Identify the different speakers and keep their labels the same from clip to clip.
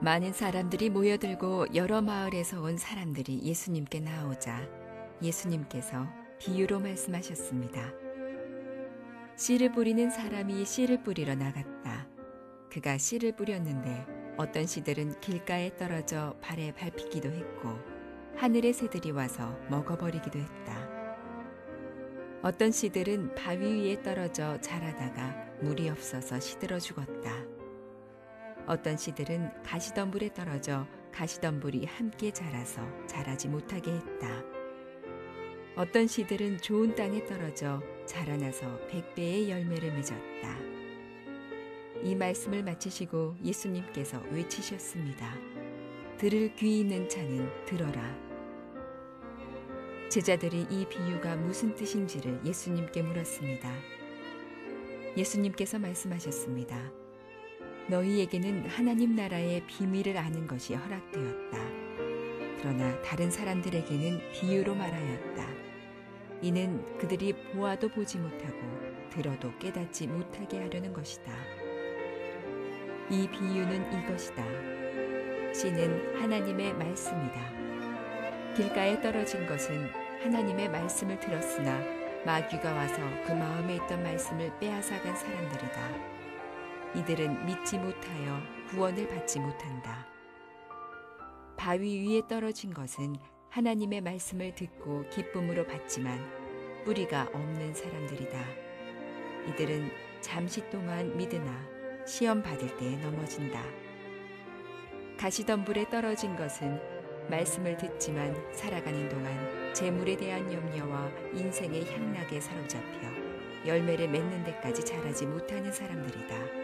Speaker 1: 많은 사람들이 모여들고 여러 마을에서 온 사람들이 예수님께 나오자 예수님께서 비유로 말씀하셨습니다. 씨를 뿌리는 사람이 씨를 뿌리러 나갔다. 그가 씨를 뿌렸는데 어떤 씨들은 길가에 떨어져 발에 밟히기도 했고 하늘의 새들이 와서 먹어버리기도 했다. 어떤 씨들은 바위 위에 떨어져 자라다가 물이 없어서 시들어 죽었다. 어떤 씨들은 가시덤불에 떨어져 가시덤불이 함께 자라서 자라지 못하게 했다. 어떤 씨들은 좋은 땅에 떨어져 자라나서 100배의 열매를 맺었다. 이 말씀을 마치시고 예수님께서 외치셨습니다. 들을 귀 있는 자는 들어라. 제자들이 이 비유가 무슨 뜻인지를 예수님께 물었습니다. 예수님께서 말씀하셨습니다. 너희에게는 하나님 나라의 비밀을 아는 것이 허락되었다. 그러나 다른 사람들에게는 비유로 말하였다. 이는 그들이 보아도 보지 못하고 들어도 깨닫지 못하게 하려는 것이다. 이 비유는 이것이다. 씨는 하나님의 말씀이다. 길가에 떨어진 것은 하나님의 말씀을 들었으나 마귀가 와서 그 마음에 있던 말씀을 빼앗아간 사람들이다. 이들은 믿지 못하여 구원을 받지 못한다. 바위 위에 떨어진 것은 하나님의 말씀을 듣고 기쁨으로 받지만 뿌리가 없는 사람들이다. 이들은 잠시 동안 믿으나 시험 받을 때에 넘어진다. 가시덤불에 떨어진 것은 말씀을 듣지만 살아가는 동안 재물에 대한 염려와 인생의 향락에 사로잡혀 열매를 맺는 데까지 자라지 못하는 사람들이다.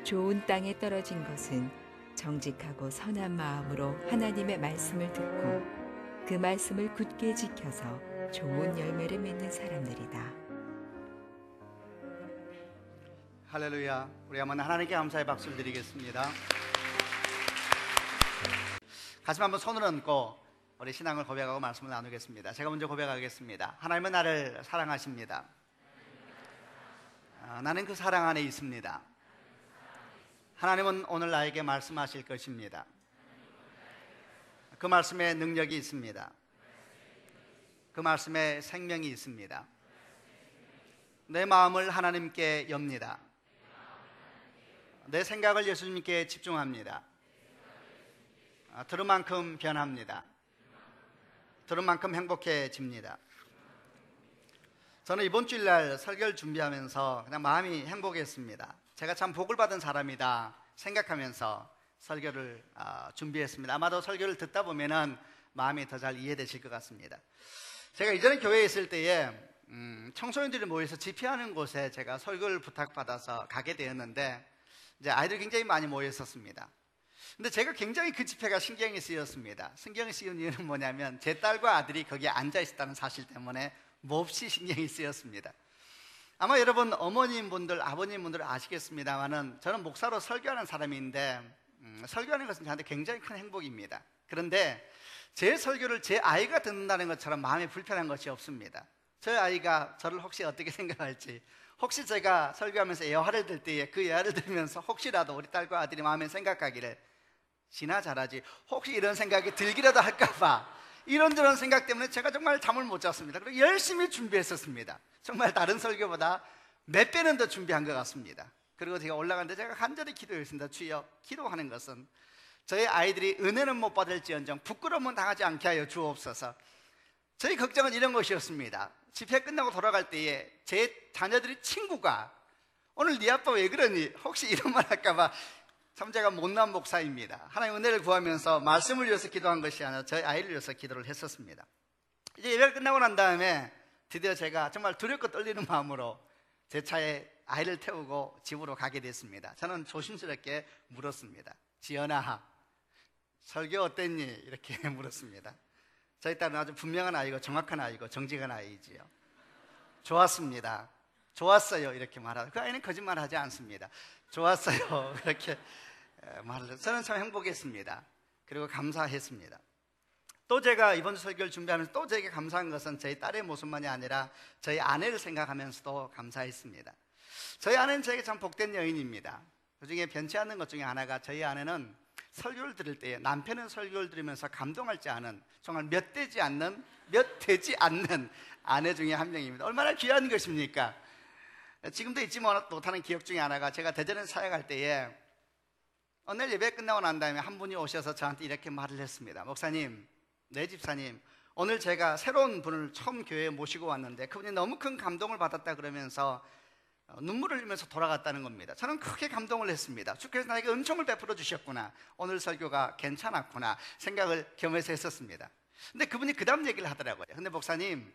Speaker 1: 좋은 땅에 떨어진 것은 정직하고 선한 마음으로 하나님의 말씀을 듣고 그 말씀을 굳게 지켜서 좋은 열매를 맺는 사람들이다.
Speaker 2: 할렐루야. 우리 한번 하나님께 감사의 박수를 드리겠습니다. 가슴 한번 손을 얹고 우리 신앙을 고백하고 말씀을 나누겠습니다. 제가 먼저 고백하겠습니다. 하나님은 나를 사랑하십니다. 나는 그 사랑 안에 있습니다. 하나님은 오늘 나에게 말씀하실 것입니다. 그 말씀에 능력이 있습니다. 그 말씀에 생명이 있습니다. 내 마음을 하나님께 엽니다. 내 생각을 예수님께 집중합니다. 들은 만큼 변합니다. 들은 만큼 행복해집니다. 저는 이번 주일날 설교를 준비하면서 그냥 마음이 행복했습니다. 제가 참 복을 받은 사람이다 생각하면서 설교를 준비했습니다. 아마도 설교를 듣다 보면은 마음이 더 잘 이해되실 것 같습니다. 제가 이전에 교회에 있을 때에 청소년들이 모여서 집회하는 곳에 제가 설교를 부탁받아서 가게 되었는데 이제 아이들이 굉장히 많이 모여 있었습니다. 근데 제가 굉장히 그 집회가 신경이 쓰였습니다. 신경이 쓰인 이유는 뭐냐면 제 딸과 아들이 거기에 앉아 있었다는 사실 때문에 몹시 신경이 쓰였습니다. 아마 여러분 어머님분들 아버님분들 아시겠습니다만은 저는 목사로 설교하는 사람인데 설교하는 것은 저한테 굉장히 큰 행복입니다. 그런데 제 설교를 제 아이가 듣는다는 것처럼 마음이 불편한 것이 없습니다. 저희 아이가 저를 혹시 어떻게 생각할지, 혹시 제가 설교하면서 예화를 들 때에 그 예화를 들으면서 혹시라도 우리 딸과 아들이 마음에 생각하기를 지나 잘하지 혹시 이런 생각이 들기라도 할까봐 이런저런 생각 때문에 제가 정말 잠을 못 잤습니다. 그리고 열심히 준비했었습니다. 정말 다른 설교보다 몇 배는 더 준비한 것 같습니다. 그리고 제가 올라갔는데 제가 간절히 기도했습니다. 주여, 기도하는 것은 저희 아이들이 은혜는 못 받을지언정 부끄러움은 당하지 않게 하여 주옵소서. 저희 걱정은 이런 것이었습니다. 집회 끝나고 돌아갈 때에 제 자녀들이 친구가 오늘 네 아빠 왜 그러니 혹시 이런 말 할까봐 참 제가 못난 목사입니다. 하나님 은혜를 구하면서 말씀을 위해서 기도한 것이 아니라 저희 아이를 위해서 기도를 했었습니다. 이제 예배가 끝나고 난 다음에 드디어 제가 정말 두렵고 떨리는 마음으로 제 차에 아이를 태우고 집으로 가게 됐습니다. 저는 조심스럽게 물었습니다. 지연아, 설교 어땠니? 이렇게 물었습니다. 저희 딸은 아주 분명한 아이고 정확한 아이고 정직한 아이지요. 좋았습니다. 좋았어요. 이렇게 말하고 그 아이는 거짓말하지 않습니다. 좋았어요. 그렇게 말을 해서 저는 참 행복했습니다. 그리고 감사했습니다. 또 제가 이번 설교를 준비하면서 또 제게 감사한 것은 저희 딸의 모습만이 아니라 저희 아내를 생각하면서도 감사했습니다. 저희 아내는 저에게 참 복된 여인입니다. 그중에 변치 않는 것 중에 하나가 저희 아내는 설교를 들을 때 남편은 설교를 들으면서 감동하지 않은 정말 몇 되지 않는 아내 중에 한 명입니다. 얼마나 귀한 것입니까? 지금도 잊지 못하는 기억 중에 하나가 제가 대전에 사역할 때에 어느 날 예배 끝나고 난 다음에 한 분이 오셔서 저한테 이렇게 말을 했습니다. 목사님, 네 집사님, 오늘 제가 새로운 분을 처음 교회에 모시고 왔는데 그분이 너무 큰 감동을 받았다 그러면서 눈물을 흘리면서 돌아갔다는 겁니다. 저는 크게 감동을 했습니다. 주께서 나에게 은총을 베풀어 주셨구나, 오늘 설교가 괜찮았구나 생각을 겸해서 했었습니다. 근데 그분이 그 다음 얘기를 하더라고요. 근데 목사님,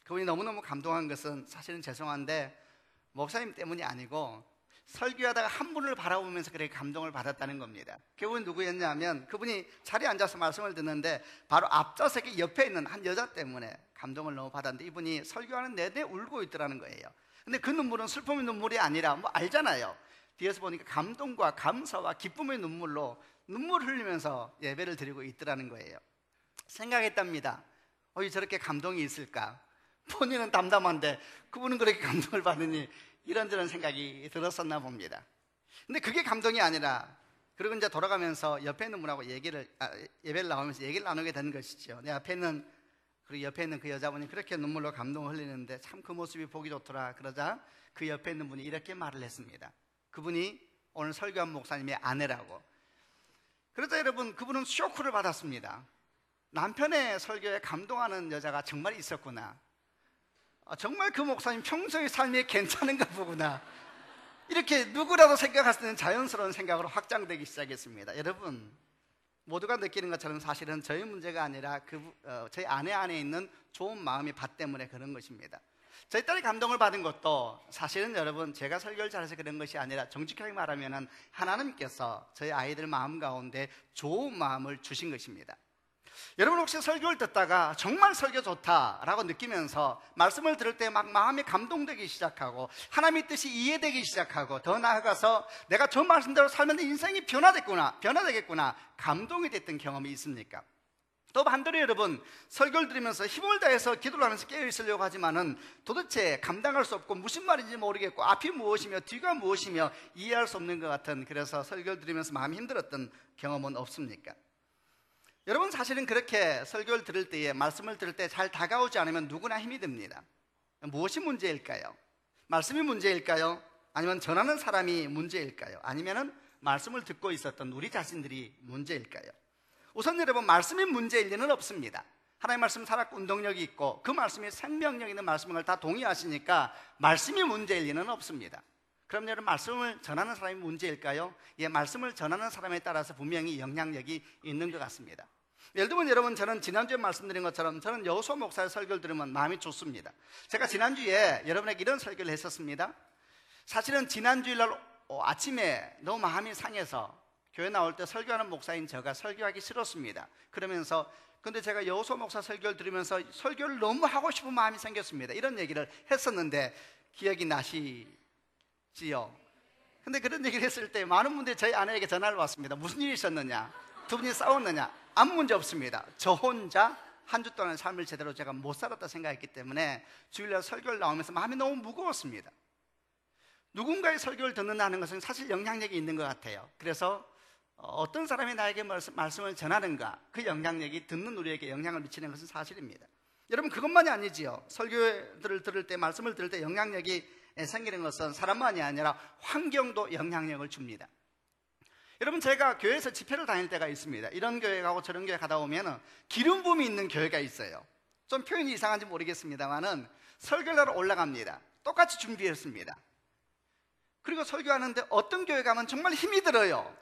Speaker 2: 그분이 너무너무 감동한 것은 사실은 죄송한데 목사님 때문이 아니고 설교하다가 한 분을 바라보면서 그렇게 감동을 받았다는 겁니다. 그분이 누구였냐면 그분이 자리에 앉아서 말씀을 듣는데 바로 앞좌석에 옆에 있는 한 여자 때문에 감동을 너무 받았는데 이분이 설교하는 내내 울고 있더라는 거예요. 근데 그 눈물은 슬픔의 눈물이 아니라 뭐 알잖아요. 뒤에서 보니까 감동과 감사와 기쁨의 눈물로 눈물 흘리면서 예배를 드리고 있더라는 거예요. 생각했답니다. 저렇게 감동이 있을까? 본인은 담담한데 그분은 그렇게 감동을 받으니 이런저런 생각이 들었었나 봅니다. 근데 그게 감동이 아니라 그리고 이제 돌아가면서 옆에 있는 분하고 예배를 나오면서 얘기를 나누게 된 것이죠. 내 앞에 있는 그리고 옆에 있는 그 여자분이 그렇게 눈물로 감동을 흘리는데 참 그 모습이 보기 좋더라. 그러자 그 옆에 있는 분이 이렇게 말을 했습니다. 그분이 오늘 설교한 목사님의 아내라고. 그러자 여러분, 그분은 쇼크를 받았습니다. 남편의 설교에 감동하는 여자가 정말 있었구나. 정말 그 목사님 평소의 삶이 괜찮은가 보구나. 이렇게 누구라도 생각할 수 있는 자연스러운 생각으로 확장되기 시작했습니다. 여러분, 모두가 느끼는 것처럼 사실은 저희 문제가 아니라 저희 아내 안에 있는 좋은 마음의 밭 때문에 그런 것입니다. 저희 딸이 감동을 받은 것도 사실은 여러분, 제가 설교를 잘해서 그런 것이 아니라 정직하게 말하면 하나님께서 저희 아이들 마음 가운데 좋은 마음을 주신 것입니다. 여러분, 혹시 설교를 듣다가 정말 설교 좋다라고 느끼면서 말씀을 들을 때 막 마음이 감동되기 시작하고 하나님의 뜻이 이해되기 시작하고 더 나아가서 내가 저 말씀대로 살면 내 인생이 변화되겠구나 감동이 됐던 경험이 있습니까? 또 반대로 여러분, 설교를 들으면서 힘을 다해서 기도를 하면서 깨어있으려고 하지만은 도대체 감당할 수 없고 무슨 말인지 모르겠고 앞이 무엇이며 뒤가 무엇이며 이해할 수 없는 것 같은, 그래서 설교를 들으면서 마음이 힘들었던 경험은 없습니까? 여러분, 사실은 그렇게 설교를 들을 때에 말씀을 들을 때 잘 다가오지 않으면 누구나 힘이 듭니다. 무엇이 문제일까요? 말씀이 문제일까요? 아니면 전하는 사람이 문제일까요? 아니면은 말씀을 듣고 있었던 우리 자신들이 문제일까요? 우선 여러분, 말씀이 문제일 리는 없습니다. 하나님의 말씀 살았고 운동력이 있고 그 말씀이 생명력 있는 말씀인 걸 다 동의하시니까 말씀이 문제일 리는 없습니다. 그럼 여러분, 말씀을 전하는 사람이 문제일까요? 예, 말씀을 전하는 사람에 따라서 분명히 영향력이 있는 것 같습니다. 예를 들면 여러분, 저는 지난주에 말씀드린 것처럼 저는 여호수아 목사의 설교를 들으면 마음이 좋습니다. 제가 지난주에 여러분에게 이런 설교를 했었습니다. 사실은 지난주일날 아침에 너무 마음이 상해서 교회 나올 때 설교하는 목사인 제가 설교하기 싫었습니다. 그러면서 근데 제가 여호수아 목사 설교를 들으면서 설교를 너무 하고 싶은 마음이 생겼습니다. 이런 얘기를 했었는데 기억이 나시지요? 근데 그런 얘기를 했을 때 많은 분들이 저희 아내에게 전화를 왔습니다. 무슨 일이 있었느냐? 두 분이 싸웠느냐? 아무 문제 없습니다. 저 혼자 한 주 동안의 삶을 제대로 제가 못 살았다 생각했기 때문에 주일날 설교를 나오면서 마음이 너무 무거웠습니다. 누군가의 설교를 듣는다는 것은 사실 영향력이 있는 것 같아요. 그래서 어떤 사람이 나에게 말씀을 전하는가, 그 영향력이 듣는 우리에게 영향을 미치는 것은 사실입니다. 여러분, 그것만이 아니지요. 설교를 들을 때, 말씀을 들을 때 영향력이 생기는 것은 사람만이 아니라 환경도 영향력을 줍니다. 여러분, 제가 교회에서 집회를 다닐 때가 있습니다. 이런 교회 가고 저런 교회 가다 보면 기름 부음이 있는 교회가 있어요. 좀 표현이 이상한지 모르겠습니다만은 설교를 하러 올라갑니다. 똑같이 준비했습니다. 그리고 설교하는데 어떤 교회 가면 정말 힘이 들어요.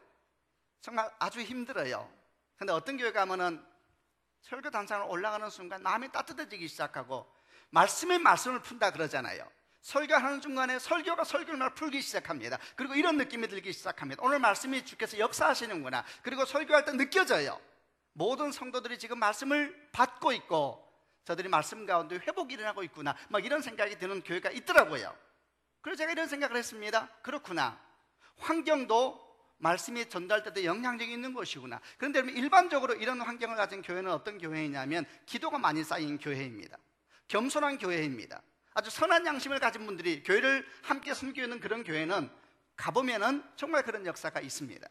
Speaker 2: 정말 아주 힘들어요. 근데 어떤 교회 가면은 설교 단상을 올라가는 순간 마음이 따뜻해지기 시작하고 말씀의 말씀을 푼다 그러잖아요. 설교하는 중간에 설교가 설교를 막 풀기 시작합니다. 그리고 이런 느낌이 들기 시작합니다. 오늘 말씀이 주께서 역사하시는구나. 그리고 설교할 때 느껴져요. 모든 성도들이 지금 말씀을 받고 있고 저들이 말씀 가운데 회복이 일어나고 있구나, 막 이런 생각이 드는 교회가 있더라고요. 그래서 제가 이런 생각을 했습니다. 그렇구나, 환경도 말씀이 전달될 때 영향력이 있는 것이구나. 그런데 일반적으로 이런 환경을 가진 교회는 어떤 교회이냐면 기도가 많이 쌓인 교회입니다. 겸손한 교회입니다. 아주 선한 양심을 가진 분들이 교회를 함께 섬기는 그런 교회는 가보면은 정말 그런 역사가 있습니다.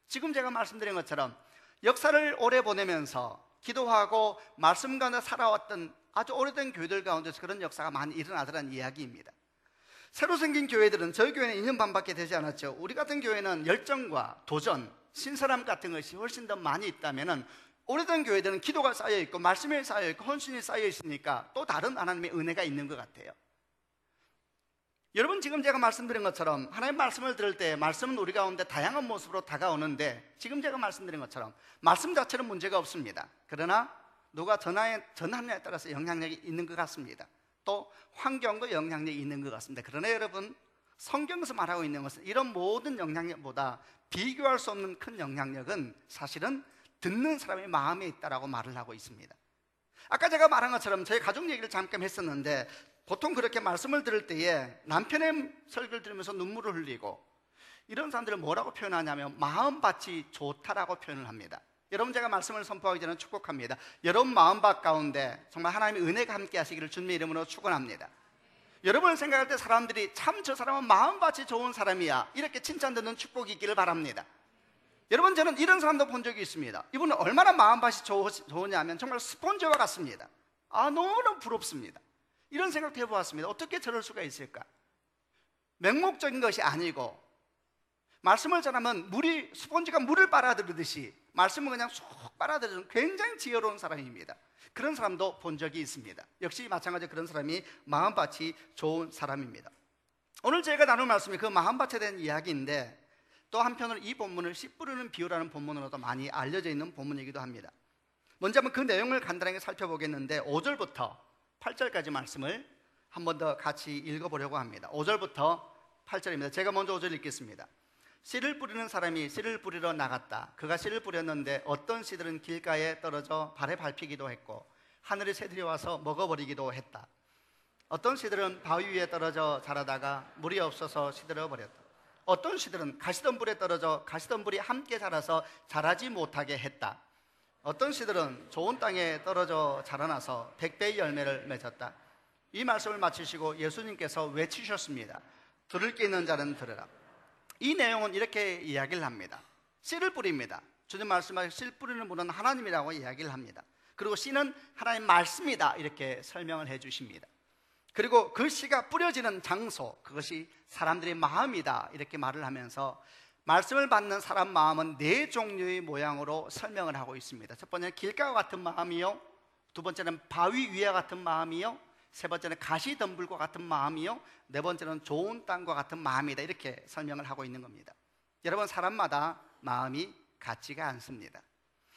Speaker 2: 지금 제가 말씀드린 것처럼 역사를 오래 보내면서 기도하고 말씀 가운데 살아왔던 아주 오래된 교회들 가운데서 그런 역사가 많이 일어나더라는 이야기입니다. 새로 생긴 교회들은, 저희 교회는 2년 반밖에 되지 않았죠. 우리 같은 교회는 열정과 도전, 신선함 같은 것이 훨씬 더 많이 있다면은, 오래된 교회들은 기도가 쌓여 있고 말씀이 쌓여 있고 헌신이 쌓여 있으니까 또 다른 하나님의 은혜가 있는 것 같아요. 여러분, 지금 제가 말씀드린 것처럼 하나님의 말씀을 들을 때 말씀은 우리 가운데 다양한 모습으로 다가오는데, 지금 제가 말씀드린 것처럼 말씀 자체는 문제가 없습니다. 그러나 누가 전하느냐에 따라서 영향력이 있는 것 같습니다. 또 환경도 영향력이 있는 것 같습니다. 그러나 여러분, 성경에서 말하고 있는 것은 이런 모든 영향력보다 비교할 수 없는 큰 영향력은 사실은 듣는 사람의 마음에 있다라고 말을 하고 있습니다. 아까 제가 말한 것처럼 저희 가족 얘기를 잠깐 했었는데, 보통 그렇게 말씀을 들을 때에 남편의 설교를 들으면서 눈물을 흘리고 이런 사람들을 뭐라고 표현하냐면 마음밭이 좋다라고 표현을 합니다. 여러분, 제가 말씀을 선포하기 전에 축복합니다. 여러분 마음밭 가운데 정말 하나님의 은혜가 함께 하시기를 주님의 이름으로 축원합니다. 여러분을 생각할 때 사람들이 참 저 사람은 마음밭이 좋은 사람이야, 이렇게 칭찬 듣는 축복이 있기를 바랍니다. 여러분, 저는 이런 사람도 본 적이 있습니다. 이분은 얼마나 마음밭이 좋으냐 하면 정말 스폰지와 같습니다. 너무너무 부럽습니다. 이런 생각도 해보았습니다. 어떻게 저럴 수가 있을까? 맹목적인 것이 아니고, 말씀을 전하면 스폰지가 물을 빨아들이듯이 말씀을 그냥 쏙 빨아들이는 굉장히 지혜로운 사람입니다. 그런 사람도 본 적이 있습니다. 역시 마찬가지로 그런 사람이 마음밭이 좋은 사람입니다. 오늘 제가 나눌 말씀이 그 마음밭에 대한 이야기인데, 또 한편으로 이 본문을 씨 뿌리는 비유라는 본문으로도 많이 알려져 있는 본문이기도 합니다. 먼저 한번 그 내용을 간단하게 살펴보겠는데, 5절부터 8절까지 말씀을 한 번 더 같이 읽어보려고 합니다. 5절부터 8절입니다. 제가 먼저 5절 읽겠습니다. 씨를 뿌리는 사람이 씨를 뿌리러 나갔다. 그가 씨를 뿌렸는데 어떤 씨들은 길가에 떨어져 발에 밟히기도 했고 하늘의 새들이 와서 먹어버리기도 했다. 어떤 씨들은 바위 위에 떨어져 자라다가 물이 없어서 시들어 버렸다. 어떤 씨들은 가시덤불에 떨어져 가시덤불이 함께 자라서 자라지 못하게 했다. 어떤 씨들은 좋은 땅에 떨어져 자라나서 100배의 열매를 맺었다. 이 말씀을 마치시고 예수님께서 외치셨습니다. 들을 게 있는 자는 들으라. 이 내용은 이렇게 이야기를 합니다. 씨를 뿌립니다. 주님 말씀하신 씨 뿌리는 분은 하나님이라고 이야기를 합니다. 그리고 씨는 하나님 말씀이다, 이렇게 설명을 해 주십니다. 그리고 그 씨가 뿌려지는 장소, 그것이 사람들의 마음이다, 이렇게 말을 하면서 말씀을 받는 사람 마음은 4종류의 모양으로 설명을 하고 있습니다. 첫 번째는 길가와 같은 마음이요, 두 번째는 바위 위와 같은 마음이요, 세 번째는 가시덤불과 같은 마음이요, 네 번째는 좋은 땅과 같은 마음이다, 이렇게 설명을 하고 있는 겁니다. 여러분, 사람마다 마음이 같지가 않습니다.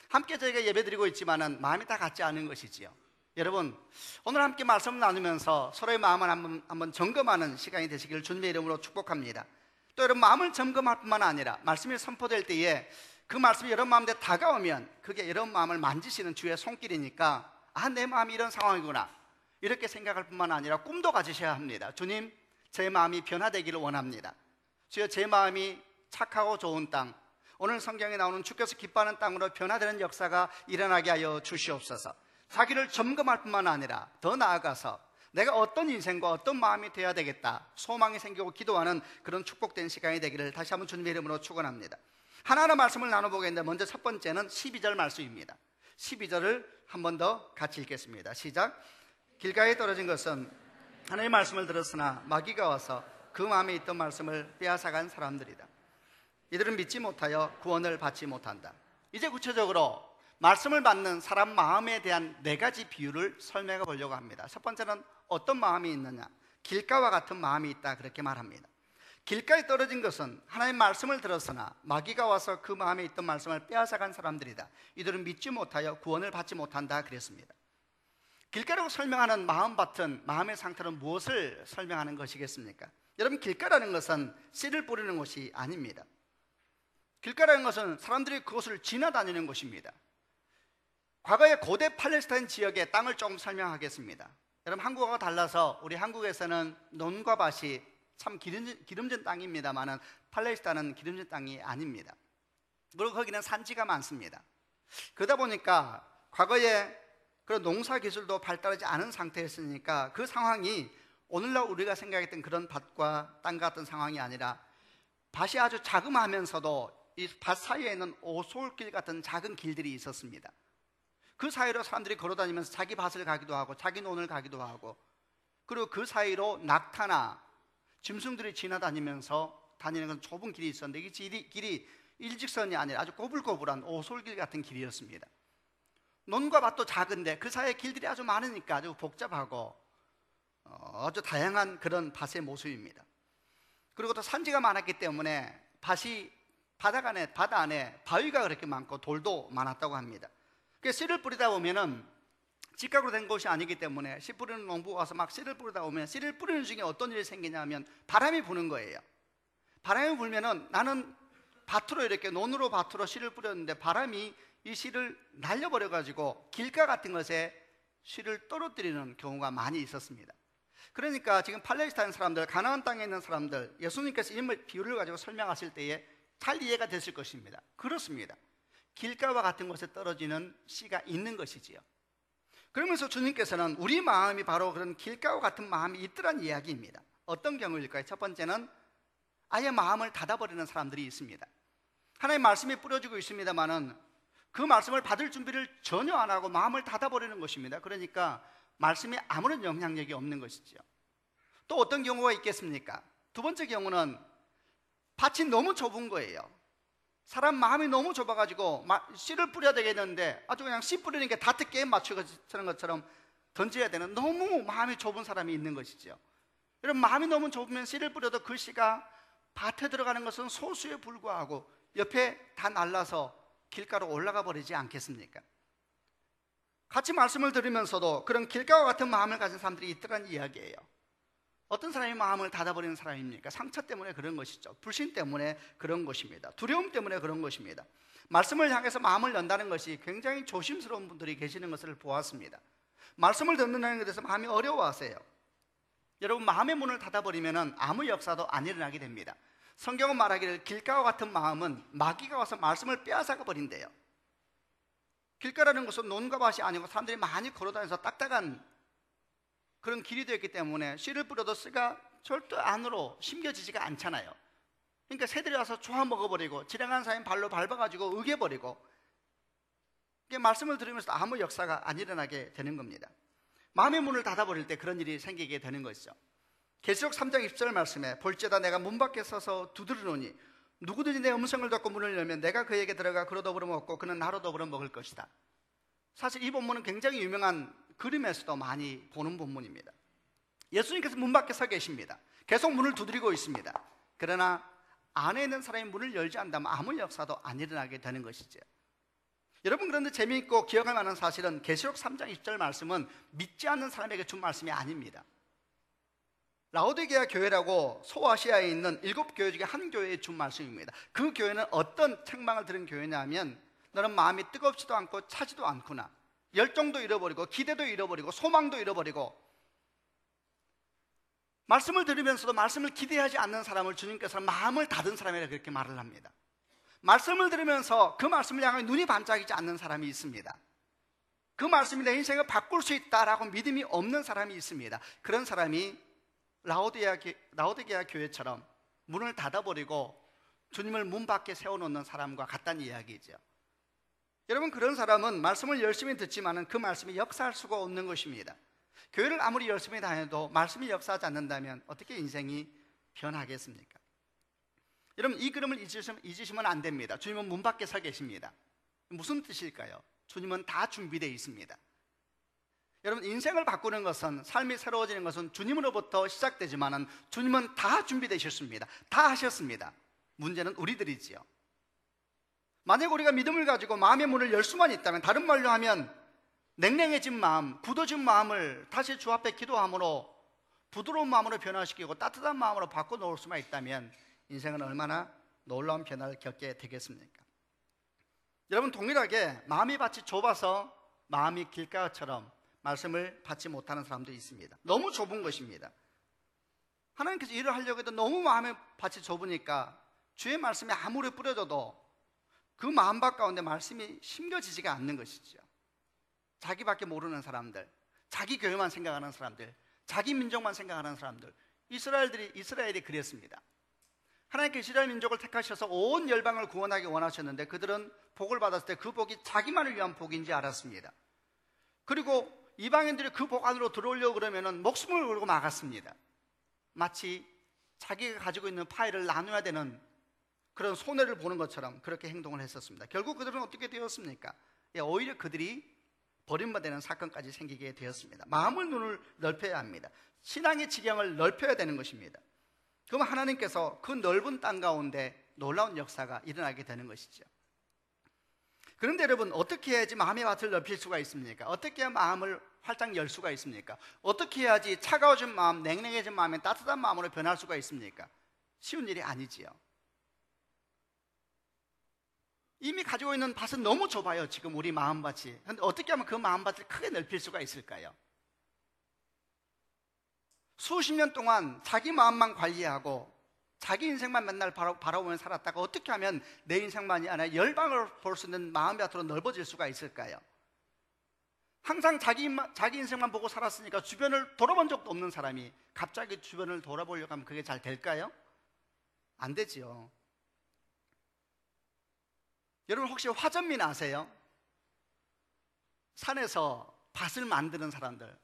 Speaker 2: 함께 저희가 예배드리고 있지만은 마음이 다 같지 않은 것이지요. 여러분, 오늘 함께 말씀 나누면서 서로의 마음을 한번 점검하는 시간이 되시기를 주님의 이름으로 축복합니다. 또 여러분, 마음을 점검할 뿐만 아니라 말씀이 선포될 때에 그 말씀이 여러분 마음에 다가오면 그게 여러분 마음을 만지시는 주의 손길이니까, 내 마음이 이런 상황이구나, 이렇게 생각할 뿐만 아니라 꿈도 가지셔야 합니다. 주님, 제 마음이 변화되기를 원합니다. 주여, 제 마음이 착하고 좋은 땅, 오늘 성경에 나오는 주께서 기뻐하는 땅으로 변화되는 역사가 일어나게 하여 주시옵소서. 자기를 점검할 뿐만 아니라 더 나아가서 내가 어떤 인생과 어떤 마음이 되어야 되겠다, 소망이 생기고 기도하는 그런 축복된 시간이 되기를 다시 한번 주님의 이름으로 축원합니다. 하나하나 말씀을 나눠보겠는데, 먼저 첫 번째는 12절 말씀입니다. 12절을 한 번 더 같이 읽겠습니다. 시작. 길가에 떨어진 것은 하나님의 말씀을 들었으나 마귀가 와서 그 마음에 있던 말씀을 빼앗아간 사람들이다. 이들은 믿지 못하여 구원을 받지 못한다. 이제 구체적으로 말씀을 받는 사람 마음에 대한 4가지 비유를 설명해 보려고 합니다. 첫 번째는 어떤 마음이 있느냐, 길가와 같은 마음이 있다, 그렇게 말합니다. 길가에 떨어진 것은 하나님의 말씀을 들었으나 마귀가 와서 그 마음에 있던 말씀을 빼앗아간 사람들이다. 이들은 믿지 못하여 구원을 받지 못한다, 그랬습니다. 길가라고 설명하는 마음밭은, 마음의 상태는 무엇을 설명하는 것이겠습니까? 여러분, 길가라는 것은 씨를 뿌리는 곳이 아닙니다. 길가라는 것은 사람들이 그곳을 지나다니는 곳입니다. 과거의 고대 팔레스타인 지역의 땅을 조금 설명하겠습니다. 여러분, 한국어가 달라서 우리 한국에서는 논과 밭이 참 기름진 땅입니다만 팔레스타인은 기름진 땅이 아닙니다. 그리고 거기는 산지가 많습니다. 그러다 보니까 과거에 그런 농사 기술도 발달하지 않은 상태였으니까 그 상황이 오늘날 우리가 생각했던 그런 밭과 땅 같은 상황이 아니라 밭이 아주 자그마하면서도 이 밭 사이에는 오솔길 같은 작은 길들이 있었습니다. 그 사이로 사람들이 걸어다니면서 자기 밭을 가기도 하고 자기 논을 가기도 하고, 그리고 그 사이로 낙타나 짐승들이 지나다니면서 다니는 건 좁은 길이 있었는데, 이 길이 일직선이 아니라 아주 꼬불꼬불한 오솔길 같은 길이었습니다. 논과 밭도 작은데 그 사이에 길들이 아주 많으니까 아주 복잡하고 아주 다양한 그런 밭의 모습입니다. 그리고 또 산지가 많았기 때문에 밭이 바다 안에 바위가 그렇게 많고 돌도 많았다고 합니다. 그래서 씨를 뿌리다 보면은 직각으로 된 곳이 아니기 때문에 씨 뿌리는 농부가 와서 막 씨를 뿌리다 보면 씨를 뿌리는 중에 어떤 일이 생기냐면 바람이 부는 거예요. 바람이 불면은 나는 밭으로 이렇게 논으로 밭으로 씨를 뿌렸는데 바람이 이 씨를 날려버려 가지고 길가 같은 것에 씨를 떨어뜨리는 경우가 많이 있었습니다. 그러니까 지금 팔레스타인 사람들, 가나안 땅에 있는 사람들, 예수님께서 이 비유를 가지고 설명하실 때에 잘 이해가 됐을 것입니다. 그렇습니다. 길가와 같은 곳에 떨어지는 씨가 있는 것이지요. 그러면서 주님께서는 우리 마음이 바로 그런 길가와 같은 마음이 있더란 이야기입니다. 어떤 경우일까요? 첫 번째는 아예 마음을 닫아버리는 사람들이 있습니다. 하나님의 말씀이 뿌려지고 있습니다만은 그 말씀을 받을 준비를 전혀 안 하고 마음을 닫아버리는 것입니다. 그러니까 말씀이 아무런 영향력이 없는 것이죠. 또 어떤 경우가 있겠습니까? 두 번째 경우는 밭이 너무 좁은 거예요. 사람 마음이 너무 좁아가지고 씨를 뿌려야 되겠는데 아주 그냥 씨 뿌리는 게 다트 게임 맞추는 것처럼 던져야 되는 너무 마음이 좁은 사람이 있는 것이죠. 여러분, 마음이 너무 좁으면 씨를 뿌려도 그 씨가 밭에 들어가는 것은 소수에 불과하고 옆에 다 날라서 길가로 올라가 버리지 않겠습니까? 같이 말씀을 들으면서도 그런 길가와 같은 마음을 가진 사람들이 있더란 이야기예요. 어떤 사람이 마음을 닫아버리는 사람입니까? 상처 때문에 그런 것이죠. 불신 때문에 그런 것입니다. 두려움 때문에 그런 것입니다. 말씀을 향해서 마음을 연다는 것이 굉장히 조심스러운 분들이 계시는 것을 보았습니다. 말씀을 듣는다는 것에 대해서 마음이 어려워하세요. 여러분, 마음의 문을 닫아버리면 아무 역사도 안 일어나게 됩니다. 성경은 말하기를 길가와 같은 마음은 마귀가 와서 말씀을 빼앗아가 버린대요. 길가라는 것은 논과 밭이 아니고 사람들이 많이 걸어다니면서 딱딱한 그런 길이 되었기 때문에 씨를 뿌려도 씨가 절대 안으로 심겨지지가 않잖아요. 그러니까 새들이 와서 조아 먹어버리고 지나가는 사람이 발로 밟아가지고 으개버리고, 말씀을 들으면서 아무 역사가 안 일어나게 되는 겁니다. 마음의 문을 닫아버릴 때 그런 일이 생기게 되는 것이죠. 계시록 3장 20절 말씀에 볼지어다 내가 문 밖에 서서 두드리노니 누구든지 내 음성을 듣고 문을 열면 내가 그에게 들어가 그로 더불어 먹고 그는 나로 더불어 먹을 것이다. 사실 이 본문은 굉장히 유명한 그림에서도 많이 보는 본문입니다. 예수님께서 문 밖에 서 계십니다. 계속 문을 두드리고 있습니다. 그러나 안에 있는 사람이 문을 열지 않는다면 아무 역사도 안 일어나게 되는 것이죠. 여러분, 그런데 재미있고 기억할 만한 사실은 계시록 3장 20절 말씀은 믿지 않는 사람에게 준 말씀이 아닙니다. 라오디게아 교회라고 소아시아에 있는 7교회 중에 한 교회에 준 말씀입니다. 그 교회는 어떤 책망을 들은 교회냐면 너는 마음이 뜨겁지도 않고 차지도 않구나. 열정도 잃어버리고 기대도 잃어버리고 소망도 잃어버리고, 말씀을 들으면서도 말씀을 기대하지 않는 사람을 주님께서는 마음을 닫은 사람이라 그렇게 말을 합니다. 말씀을 들으면서 그 말씀을 향해 눈이 반짝이지 않는 사람이 있습니다. 그 말씀이 내 인생을 바꿀 수 있다라고 믿음이 없는 사람이 있습니다. 그런 사람이 라오디게아 교회처럼 문을 닫아버리고 주님을 문 밖에 세워놓는 사람과 같다는 이야기죠. 여러분, 그런 사람은 말씀을 열심히 듣지만은 그 말씀이 역사할 수가 없는 것입니다. 교회를 아무리 열심히 다녀도 말씀이 역사하지 않는다면 어떻게 인생이 변하겠습니까? 여러분, 이 그림을 잊으시면 안 됩니다. 주님은 문 밖에 서 계십니다. 무슨 뜻일까요? 주님은 다 준비되어 있습니다. 여러분, 인생을 바꾸는 것은, 삶이 새로워지는 것은 주님으로부터 시작되지만은 주님은 다 준비되셨습니다. 다 하셨습니다. 문제는 우리들이지요. 만약 우리가 믿음을 가지고 마음의 문을 열 수만 있다면, 다른 말로 하면 냉랭해진 마음, 굳어진 마음을 다시 주 앞에 기도함으로 부드러운 마음으로 변화시키고 따뜻한 마음으로 바꿔놓을 수만 있다면 인생은 얼마나 놀라운 변화를 겪게 되겠습니까? 여러분, 동일하게 마음이 밭이 좁아서 마음이 길가처럼 말씀을 받지 못하는 사람도 있습니다. 너무 좁은 것입니다. 하나님께서 일을 하려고 해도 너무 마음의 밭이 좁으니까 주의 말씀이 아무리 뿌려져도 그 마음밭 가운데 말씀이 심겨지지가 않는 것이죠. 자기밖에 모르는 사람들, 자기 교회만 생각하는 사람들, 자기 민족만 생각하는 사람들, 이스라엘이 그랬습니다. 하나님께 이스라엘 민족을 택하셔서 온 열방을 구원하기 원하셨는데 그들은 복을 받았을 때 그 복이 자기만을 위한 복인지 알았습니다. 그리고 이방인들이 그 복 안으로 들어오려고 그러면 목숨을 걸고 막았습니다. 마치 자기가 가지고 있는 파일을 나눠야 되는 그런 손해를 보는 것처럼 그렇게 행동을 했었습니다. 결국 그들은 어떻게 되었습니까? 오히려 그들이 버림받는 사건까지 생기게 되었습니다. 마음을 눈을 넓혀야 합니다. 신앙의 지경을 넓혀야 되는 것입니다. 그럼 하나님께서 그 넓은 땅 가운데 놀라운 역사가 일어나게 되는 것이죠. 그런데 여러분, 어떻게 해야지 마음의 밭을 넓힐 수가 있습니까? 어떻게 해야 마음을 활짝 열 수가 있습니까? 어떻게 해야지 차가워진 마음, 냉랭해진 마음에 따뜻한 마음으로 변할 수가 있습니까? 쉬운 일이 아니지요. 이미 가지고 있는 밭은 너무 좁아요. 지금 우리 마음밭이. 그런데 어떻게 하면 그 마음밭을 크게 넓힐 수가 있을까요? 수십 년 동안 자기 마음만 관리하고 자기 인생만 맨날 바라보며 살았다가 어떻게 하면 내 인생만이 아니라 열방을 볼 수 있는 마음의 밭으로 넓어질 수가 있을까요? 항상 자기 인생만 보고 살았으니까 주변을 돌아본 적도 없는 사람이 갑자기 주변을 돌아보려고 하면 그게 잘 될까요? 안 되지요. 여러분, 혹시 화전민 아세요? 산에서 밭을 만드는 사람들,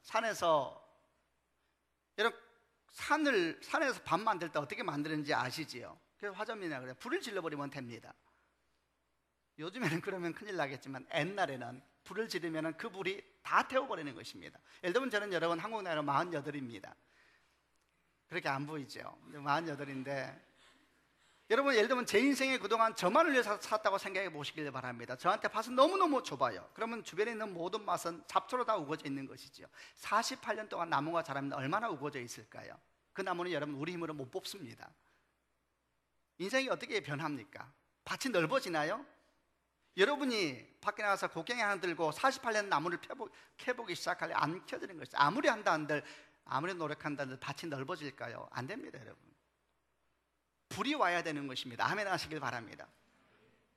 Speaker 2: 여러분, 산에서 밥 만들 때 어떻게 만드는지 아시지요? 그래서 화전민이라고 그래요. 불을 질러버리면 됩니다. 요즘에는 그러면 큰일 나겠지만 옛날에는 불을 지르면 그 불이 다 태워버리는 것입니다. 예를 들면 저는 여러분 한국 나이로 48입니다. 그렇게 안 보이죠? 48인데 여러분, 예를 들면 제 인생에 그동안 저만을 위해서 샀다고 생각해 보시길 바랍니다. 저한테 밭은 너무너무 좁아요. 그러면 주변에 있는 모든 밭은 잡초로 다 우거져 있는 것이죠. 48년 동안 나무가 자라면 얼마나 우거져 있을까요? 그 나무는 여러분 우리 힘으로 못 뽑습니다. 인생이 어떻게 변합니까? 밭이 넓어지나요? 여러분이 밖에 나가서 곡괭이 하나 들고 48년 나무를 캐보기 시작하려 안 켜지는 것이죠. 아무리 노력한다는들 밭이 넓어질까요? 안 됩니다, 여러분. 불이 와야 되는 것입니다. 아멘 하시길 바랍니다.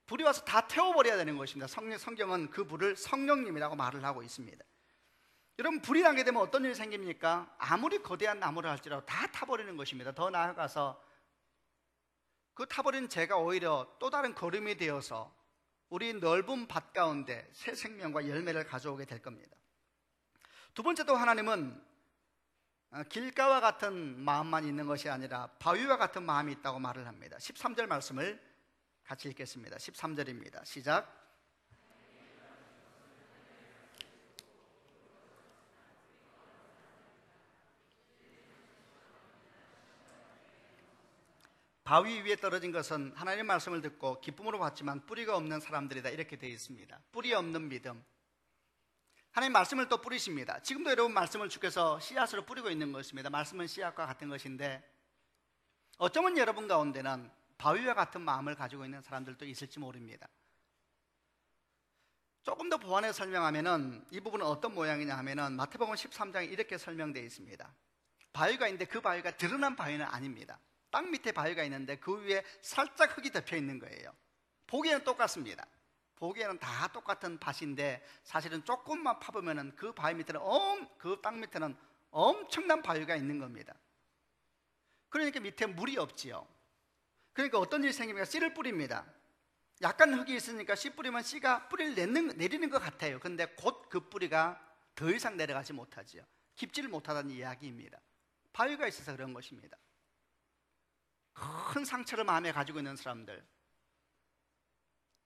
Speaker 2: 불이 와서 다 태워버려야 되는 것입니다. 성경은 그 불을 성령님이라고 말을 하고 있습니다. 여러분, 불이 나게 되면 어떤 일이 생깁니까? 아무리 거대한 나무를 할지라도 다 타버리는 것입니다. 더 나아가서 그 타버린 재가 오히려 또 다른 거름이 되어서 우리 넓은 밭 가운데 새 생명과 열매를 가져오게 될 겁니다. 두 번째도 하나님은 길가와 같은 마음만 있는 것이 아니라 바위와 같은 마음이 있다고 말을 합니다. 13절 말씀을 같이 읽겠습니다. 13절입니다. 시작. 바위 위에 떨어진 것은 하나님의 말씀을 듣고 기쁨으로 받지만 뿌리가 없는 사람들이다, 이렇게 되어 있습니다. 뿌리 없는 믿음. 하나님 말씀을 또 뿌리십니다. 지금도 여러분 말씀을 주께서 씨앗으로 뿌리고 있는 것입니다. 말씀은 씨앗과 같은 것인데 어쩌면 여러분 가운데는 바위와 같은 마음을 가지고 있는 사람들도 있을지 모릅니다. 조금 더 보완해서 설명하면은 이 부분은 어떤 모양이냐 하면은 마태복음 13장에 이렇게 설명되어 있습니다. 바위가 있는데 그 바위가 드러난 바위는 아닙니다. 땅 밑에 바위가 있는데 그 위에 살짝 흙이 덮여 있는 거예요. 보기에는 똑같습니다. 보기에는 다 똑같은 밭인데 사실은 조금만 파보면은 그 바위 밑에는 그 땅 밑에는 엄청난 바위가 있는 겁니다. 그러니까 밑에 물이 없지요. 그러니까 어떤 일이 생깁니까? 씨를 뿌립니다. 약간 흙이 있으니까 씨 뿌리면 씨가 뿌리를 내리는 것 같아요. 근데 곧 그 뿌리가 더 이상 내려가지 못하지요. 깊지를 못하다는 이야기입니다. 바위가 있어서 그런 것입니다. 큰 상처를 마음에 가지고 있는 사람들,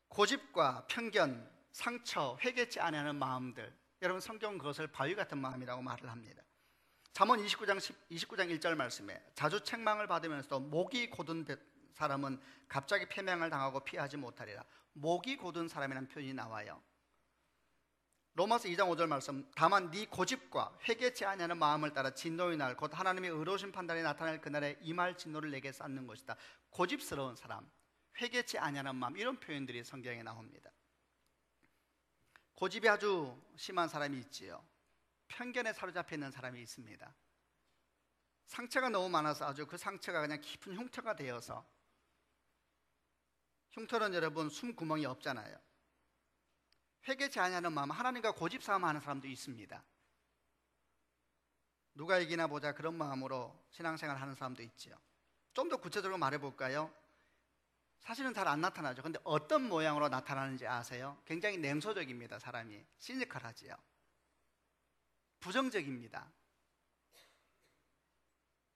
Speaker 2: 고집과 편견, 상처, 회개치 않는 마음들, 여러분 성경은 그것을 바위 같은 마음이라고 말을 합니다. 잠언 29장 1절 말씀에 자주 책망을 받으면서도 목이 곧은 사람은 갑자기 패망을 당하고 피하지 못하리라. 목이 곧은 사람이라는 표현이 나와요. 로마서 2장 5절 말씀, 다만 네 고집과 회개치 아니하는 마음을 따라 진노의 날 곧 하나님의 의로우신 판단이 나타날 그날에 임할 진노를 내게 쌓는 것이다. 고집스러운 사람, 회개치 아니하는 마음, 이런 표현들이 성경에 나옵니다. 고집이 아주 심한 사람이 있지요. 편견에 사로잡혀 있는 사람이 있습니다. 상처가 너무 많아서 아주 그 상처가 그냥 깊은 흉터가 되어서, 흉터는 여러분 숨구멍이 없잖아요. 회개치 아니하는 마음, 하나님과 고집 싸움하는 사람도 있습니다. 누가 이기나 보자 그런 마음으로 신앙생활 하는 사람도 있지요. 좀 더 구체적으로 말해볼까요? 사실은 잘 안 나타나죠. 근데 어떤 모양으로 나타나는지 아세요? 굉장히 냉소적입니다. 사람이 시니컬하지요. 부정적입니다.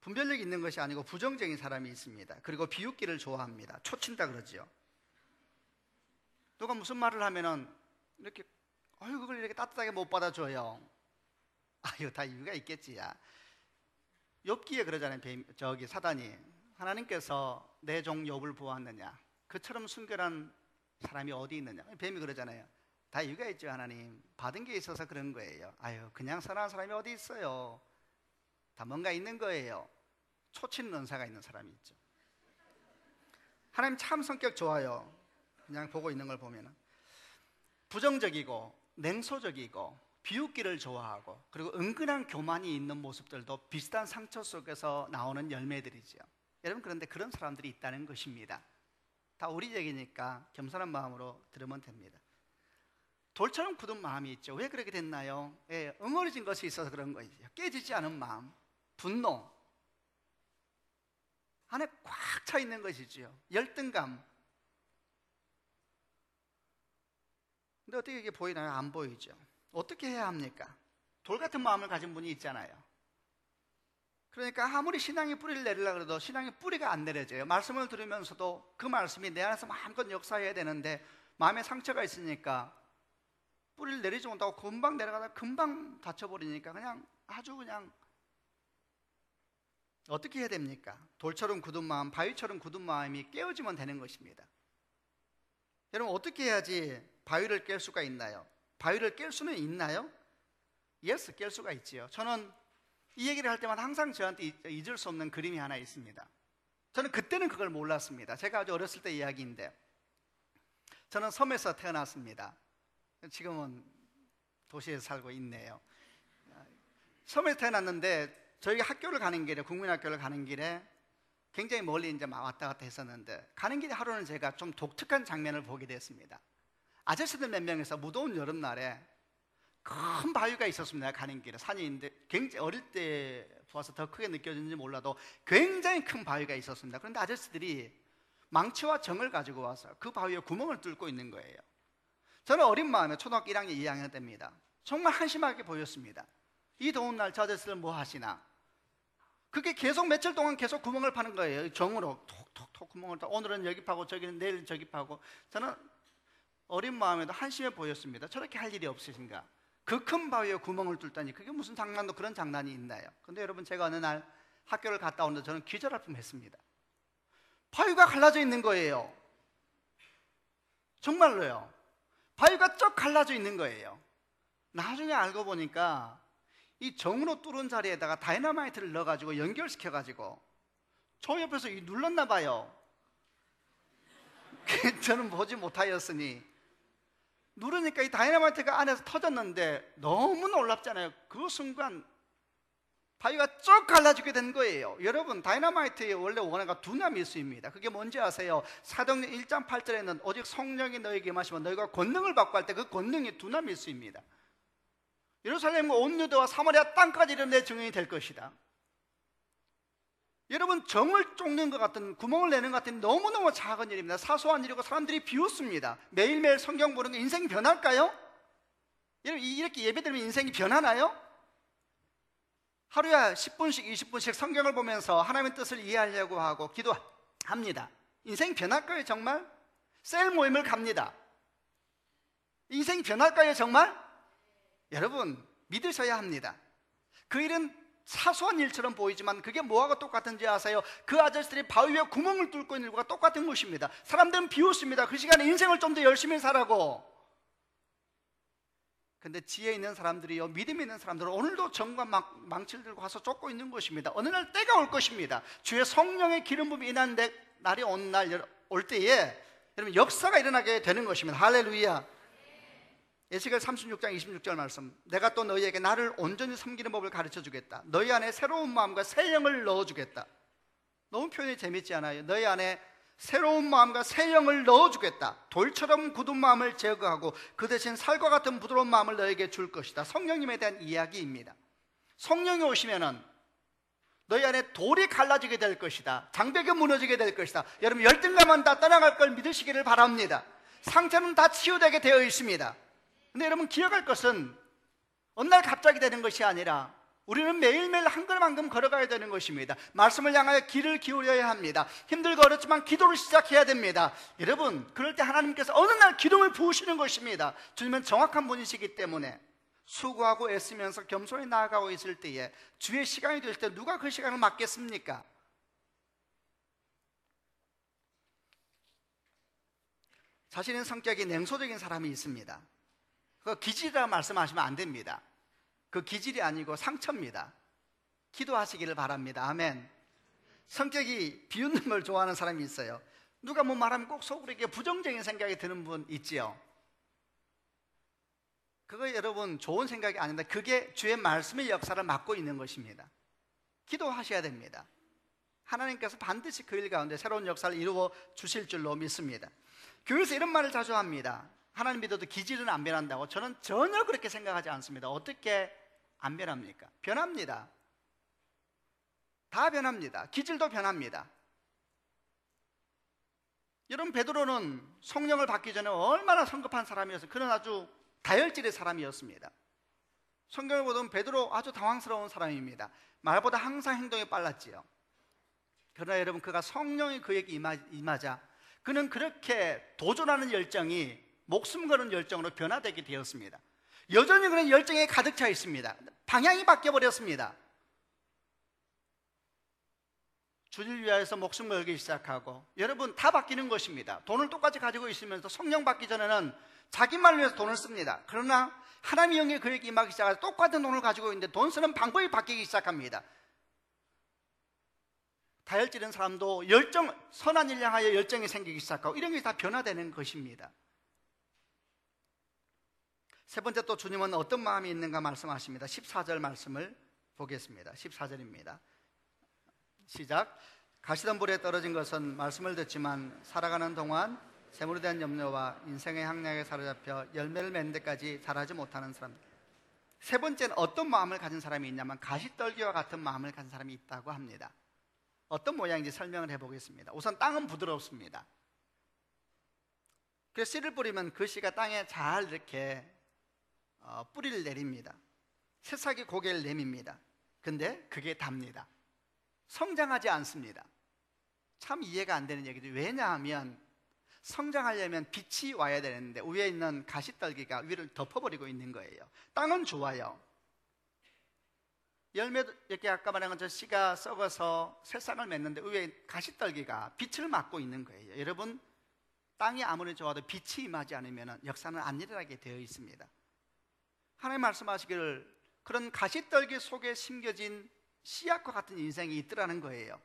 Speaker 2: 분별력이 있는 것이 아니고 부정적인 사람이 있습니다. 그리고 비웃기를 좋아합니다. 초친다 그러지요. 누가 무슨 말을 하면은 이렇게 그걸 이렇게 따뜻하게 못 받아줘요. 이거 다 이유가 있겠지야. 욥기에 그러잖아요. 사단이 하나님께서 내 종 욥을 보았느냐? 그처럼 순결한 사람이 어디 있느냐? 뱀이 그러잖아요. 다 이유가 있죠. 하나님 받은 게 있어서 그런 거예요. 그냥 선한 사람이 어디 있어요? 다 뭔가 있는 거예요. 초치는 은사가 있는 사람이 있죠. 하나님 참 성격 좋아요. 그냥 보고 있는 걸 보면은 부정적이고 냉소적이고 비웃기를 좋아하고 그리고 은근한 교만이 있는 모습들도 비슷한 상처 속에서 나오는 열매들이죠. 여러분, 그런데 그런 사람들이 있다는 것입니다. 다 우리 얘기니까 겸손한 마음으로 들으면 됩니다. 돌처럼 굳은 마음이 있죠. 왜 그렇게 됐나요? 응어리진 것이 있어서 그런 거예요. 깨지지 않은 마음, 분노, 안에 꽉 차 있는 것이지요. 열등감. 근데 어떻게 이게 보이나요? 안 보이죠. 어떻게 해야 합니까? 돌 같은 마음을 가진 분이 있잖아요. 그러니까 아무리 신앙의 뿌리를 내리려고 해도 신앙의 뿌리가 안 내려져요. 말씀을 들으면서도 그 말씀이 내 안에서 마음껏 역사해야 되는데 마음에 상처가 있으니까 뿌리를 내리지 못하고 금방 내려가다 금방 다쳐버리니까 아주 그냥 어떻게 해야 됩니까? 돌처럼 굳은 마음, 바위처럼 굳은 마음이 깨어지면 되는 것입니다. 여러분, 어떻게 해야지 바위를 깰 수가 있나요? 바위를 깰 수는 있나요? 예스, 깰 수가 있지요. 저는 이 얘기를 할 때마다 항상 저한테 잊을 수 없는 그림이 하나 있습니다. 저는 그때는 그걸 몰랐습니다. 제가 아주 어렸을 때 이야기인데, 저는 섬에서 태어났습니다. 지금은 도시에서 살고 있네요. 섬에서 태어났는데 저희가 학교를 가는 길에, 국민학교를 가는 길에 굉장히 멀리 이제 왔다 갔다 했었는데, 가는 길에 하루는 제가 좀 독특한 장면을 보게 됐습니다. 아저씨들 몇 명이서 무더운 여름날에 큰 바위가 있었습니다. 가는 길에 산이 있는데, 굉장히 어릴 때 보아서 더 크게 느껴지는지 몰라도 굉장히 큰 바위가 있었습니다. 그런데 아저씨들이 망치와 정을 가지고 와서 그 바위에 구멍을 뚫고 있는 거예요. 저는 어린 마음에 초등학교 1학년 2학년 때입니다. 정말 한심하게 보였습니다. 이 더운 날 저 아저씨들 뭐 하시나? 그게 계속 며칠 동안 계속 구멍을 파는 거예요. 정으로 톡톡톡 구멍을 타. 오늘은 여기 파고 저기는 내일 저기 파고. 저는 어린 마음에도 한심해 보였습니다. 저렇게 할 일이 없으신가? 그 큰 바위에 구멍을 뚫다니 그게 무슨 장난도 그런 장난이 있나요? 근데 여러분, 제가 어느 날 학교를 갔다 오는데 저는 기절할 뻔했습니다. 바위가 갈라져 있는 거예요. 정말로요. 바위가 쩍 갈라져 있는 거예요. 나중에 알고 보니까 이 정으로 뚫은 자리에다가 다이너마이트를 넣어가지고 연결시켜가지고 저 옆에서 눌렀나 봐요. 저는 보지 못하였으니 누르니까 이 다이너마이트가 안에서 터졌는데 너무 놀랍잖아요. 그 순간 바위가 쭉 갈라지게 된 거예요. 여러분, 다이너마이트의 원래 원어가 두나미스입니다. 그게 뭔지 아세요? 사도행전 1장 8절에는 오직 성령이 너에게 임하시면 너희가 권능을 받고 할 때 그 권능이 두나미스입니다. 예루살렘과 온 유대와 사마리아 땅까지 이르는 내 증인이 될 것이다. 여러분, 정을 쫓는 것 같은, 구멍을 내는 것 같은 너무너무 작은 일입니다. 사소한 일이고 사람들이 비웃습니다. 매일매일 성경 보는 게 인생이 변할까요? 여러분, 이렇게 예배드리면 인생이 변하나요? 하루에 10분씩 20분씩 성경을 보면서 하나님의 뜻을 이해하려고 하고 기도합니다. 인생이 변할까요, 정말? 셀 모임을 갑니다. 인생이 변할까요, 정말? 여러분, 믿으셔야 합니다. 그 일은 사소한 일처럼 보이지만 그게 뭐하고 똑같은지 아세요? 그 아저씨들이 바위 위에 구멍을 뚫고 있는 것과 똑같은 것입니다. 사람들은 비웃습니다. 그 시간에 인생을 좀 더 열심히 살라고. 근데 지혜 있는 사람들이요, 믿음 있는 사람들은 오늘도 정과 망치를 들고 와서 쫓고 있는 것입니다. 어느 날 때가 올 것입니다. 주의 성령의 기름 부음이 임한 날이 올 때에 여러분, 역사가 일어나게 되는 것입니다. 할렐루야. 에스겔 36장 26절 말씀, 내가 또 너희에게 나를 온전히 섬기는 법을 가르쳐 주겠다. 너희 안에 새로운 마음과 새 영을 넣어 주겠다. 너무 표현이 재밌지 않아요? 너희 안에 새로운 마음과 새 영을 넣어 주겠다. 돌처럼 굳은 마음을 제거하고 그 대신 살과 같은 부드러운 마음을 너에게 줄 것이다. 성령님에 대한 이야기입니다. 성령이 오시면은 너희 안에 돌이 갈라지게 될 것이다. 장벽이 무너지게 될 것이다. 여러분, 열등감은 다 떠나갈 걸 믿으시기를 바랍니다. 상처는 다 치유되게 되어 있습니다. 근데 여러분, 기억할 것은 어느 날 갑자기 되는 것이 아니라 우리는 매일매일 한 걸음 한 걸음 걸어가야 되는 것입니다. 말씀을 향하여 귀를 기울여야 합니다. 힘들고 어렵지만 기도를 시작해야 됩니다. 여러분, 그럴 때 하나님께서 어느 날 기름을 부으시는 것입니다. 주님은 정확한 분이시기 때문에 수고하고 애쓰면서 겸손히 나아가고 있을 때에 주의 시간이 될 때 누가 그 시간을 맡겠습니까? 자신의 성격이 냉소적인 사람이 있습니다. 그 기질이라고 말씀하시면 안 됩니다. 그 기질이 아니고 상처입니다. 기도하시기를 바랍니다. 아멘. 성격이 비웃는 걸 좋아하는 사람이 있어요. 누가 뭐 말하면 꼭 속으로 이렇게 부정적인 생각이 드는 분 있지요. 그거 여러분 좋은 생각이 아닌데 그게 주의 말씀의 역사를 맡고 있는 것입니다. 기도하셔야 됩니다. 하나님께서 반드시 그 일 가운데 새로운 역사를 이루어 주실 줄로 믿습니다. 교회에서 이런 말을 자주 합니다. 하나님 믿어도 기질은 안 변한다고. 저는 전혀 그렇게 생각하지 않습니다. 어떻게 안 변합니까? 변합니다. 다 변합니다. 기질도 변합니다. 여러분, 베드로는 성령을 받기 전에 얼마나 성급한 사람이었어요. 그는 아주 다혈질의 사람이었습니다. 성경을 보면 베드로 아주 당황스러운 사람입니다. 말보다 항상 행동이 빨랐지요. 그러나 여러분, 그가 성령이 그에게 임하자 그는 그렇게 도전하는 열정이 목숨 거는 열정으로 변화되게 되었습니다. 여전히 그는 열정에 가득 차 있습니다. 방향이 바뀌어버렸습니다. 주를 위하여서 목숨 걸기 시작하고, 여러분 다 바뀌는 것입니다. 돈을 똑같이 가지고 있으면서 성령 받기 전에는 자기만을 위해서 돈을 씁니다. 그러나 하나님의 영이 그에게 임하기 시작해서 똑같은 돈을 가지고 있는데 돈 쓰는 방법이 바뀌기 시작합니다. 다혈질인 사람도 선한 일 향하여 열정이 생기기 시작하고 이런 게 다 변화되는 것입니다. 세 번째, 또 주님은 어떤 마음이 있는가 말씀하십니다. 14절 말씀을 보겠습니다. 14절입니다. 시작. 가시던 불에 떨어진 것은 말씀을 듣지만 살아가는 동안 재물에 대한 염려와 인생의 향락에 사로잡혀 열매를 맺는 데까지 자라지 못하는 사람. 세 번째는 어떤 마음을 가진 사람이 있냐면 가시떨기와 같은 마음을 가진 사람이 있다고 합니다. 어떤 모양인지 설명을 해보겠습니다. 우선 땅은 부드럽습니다. 그래서 씨를 뿌리면 그 씨가 땅에 잘 이렇게 뿌리를 내립니다. 새싹이 고개를 내밉니다. 근데 그게 답니다. 성장하지 않습니다. 참 이해가 안 되는 얘기죠. 왜냐하면 성장하려면 빛이 와야 되는데 위에 있는 가시떨기가 위를 덮어버리고 있는 거예요. 땅은 좋아요. 열매도 이렇게 아까 말한 것처럼 씨가 썩어서 새싹을 맺는데 위에 가시떨기가 빛을 막고 있는 거예요. 여러분, 땅이 아무리 좋아도 빛이 임하지 않으면 역사는 안 일어나게 되어 있습니다. 하나님 말씀하시기를 그런 가시떨기 속에 심겨진 씨앗과 같은 인생이 있더라는 거예요.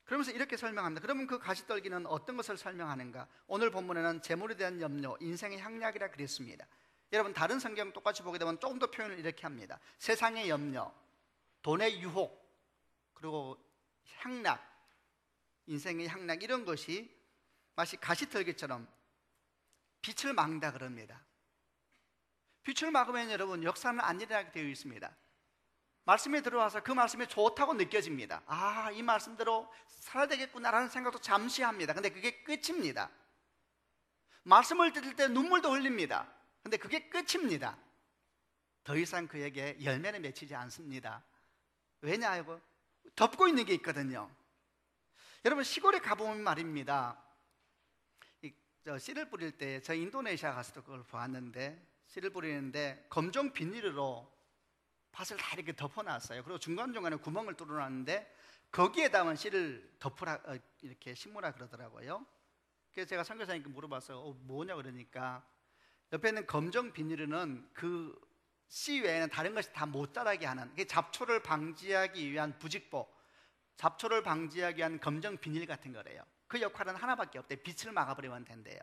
Speaker 2: 그러면서 이렇게 설명합니다. 그러면 그 가시떨기는 어떤 것을 설명하는가? 오늘 본문에는 재물에 대한 염려, 인생의 향락이라 그랬습니다. 여러분, 다른 성경 똑같이 보게 되면 조금 더 표현을 이렇게 합니다. 세상의 염려, 돈의 유혹, 그리고 향락, 인생의 향락, 이런 것이 마치 가시떨기처럼 빛을 막는다 그럽니다. 빛을 막으면 여러분 역사는 안 일어나게 되어 있습니다. 말씀에 들어와서 그 말씀이 좋다고 느껴집니다. 아, 이 말씀대로 살아야 되겠구나라는 생각도 잠시 합니다. 근데 그게 끝입니다. 말씀을 들을 때 눈물도 흘립니다. 근데 그게 끝입니다. 더 이상 그에게 열매는 맺히지 않습니다. 왜냐하고 덮고 있는 게 있거든요. 여러분, 시골에 가보면 말입니다. 씨를 뿌릴 때 저 인도네시아 가서도 그걸 보았는데, 씨를 뿌리는데 검정 비닐로 밭을 다 이렇게 덮어놨어요. 그리고 중간중간에 구멍을 뚫어놨는데 거기에다만 씨를 덮으라, 이렇게 심으라 그러더라고요. 그래서 제가 선교사님께 물어봤어요. 뭐냐 그러니까 옆에 있는 검정 비닐은 그 씨 외에는 다른 것이 다 못 자라게 하는, 잡초를 방지하기 위한 부직포, 잡초를 방지하기 위한 검정 비닐 같은 거래요. 그 역할은 하나밖에 없대요. 빛을 막아버리면 된대요.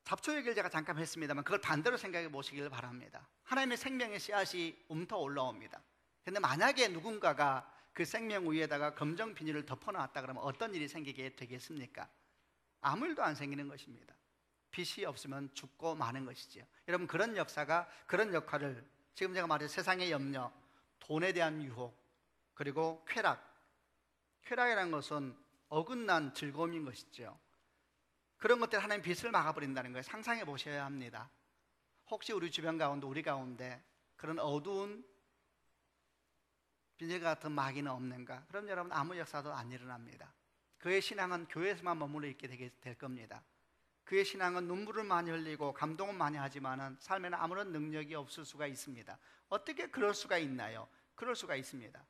Speaker 2: 잡초 얘기를 제가 잠깐 했습니다만 그걸 반대로 생각해 보시길 바랍니다. 하나님의 생명의 씨앗이 움터 올라옵니다. 그런데 만약에 누군가가 그 생명 위에다가 검정 비닐을 덮어놨다 그러면 어떤 일이 생기게 되겠습니까? 아무 일도 안 생기는 것입니다. 빛이 없으면 죽고 마는 것이지요. 여러분, 그런 역사가, 그런 역할을 지금 제가 말한 세상의 염려, 돈에 대한 유혹, 그리고 쾌락. 쾌락이라는 것은 어긋난 즐거움인 것이죠. 그런 것들 하나님 빛을 막아버린다는 거예요. 상상해 보셔야 합니다. 혹시 우리 주변 가운데, 우리 가운데 그런 어두운 비닐 같은 마귀는 없는가? 그럼 여러분 아무 역사도 안 일어납니다. 그의 신앙은 교회에서만 머물러 있게 될 겁니다. 그의 신앙은 눈물을 많이 흘리고 감동은 많이 하지만 삶에는 아무런 능력이 없을 수가 있습니다. 어떻게 그럴 수가 있나요? 그럴 수가 있습니다.